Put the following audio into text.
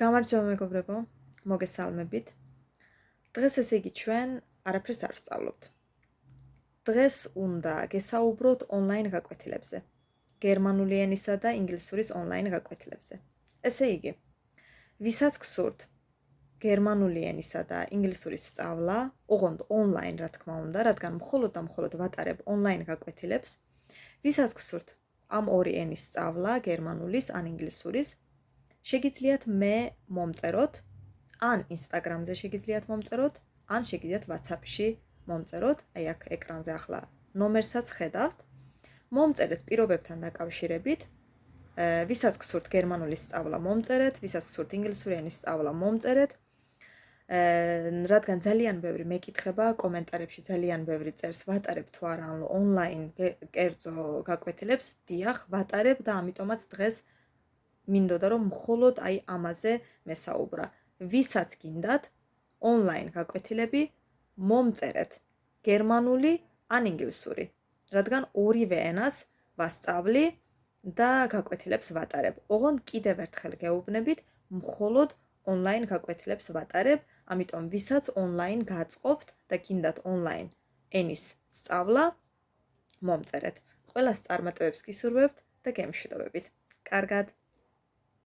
გამარჯობა მეგობრებო, მოგესალმებით. დღეს ესე იგი ჩვენ არაფერს არ ვსწავლობთ. დღეს უნდა გესაუბროთ ონლაინ გაკვეთილებზე. გერმანული ენისა და ინგლისურის ონლაინ გაკვეთილებზე. ესე იგი, ვისაც გსურთ გერმანული ენისა და ინგლისურის სწავლა, ოღონდ ონლაინ რა თქმა უნდა, რადგან მხოლოდ და მხოლოდ ვატარებ ონლაინ გაკვეთილებს, ვისაც გსურთ ამ ორი ენის სწავლა, გერმანულის ან ინგლისურის, შეგიძლიათ მე მომწეროთ, ან ინსტაგრამზე შეგიძლიათ მომწეროთ, ან შეგიძლიათ WhatsApp-ში მომწეროთ, აი აქ ეკრანზე ახლა ნომერსაც ხედავთ. მომწერეთ პირობებთან დაკავშირებით, ვისაც გსურთ გერმანულის სწავლა მომწერეთ, ვისაც გსურთ ინგლისური ენის სწავლა მომწერეთ. რადგან ძალიან ბევრი მეკითხება კომენტარებში ძალიან ბევრი წერს ვატარებ თუ არა ონლაინ კერძო გაკვეთილებს, დიახ, ვატარებ და ამიტომაც დღეს მინდოდა რომ მხოლოდ აი ამაზე მესაუბრა. ვისაც გინდათ ონლაინ გაკვეთილები მომწერეთ გერმანული ან ინგლისური, რადგან ორივე ენას ვასწავლი და გაკვეთილებს ვატარებ. ოღონდ კიდევ ერთხელ გეუბნებით, მხოლოდ ონლაინ გაკვეთილებს ვატარებ, ამიტომ ვისაც ონლაინ გაწყობთ და გინდათ ონლაინ ენის სწავლა, მომწერეთ. ყველას წარმატებებს გისურვებთ და გემშვიდობებით. კარგად.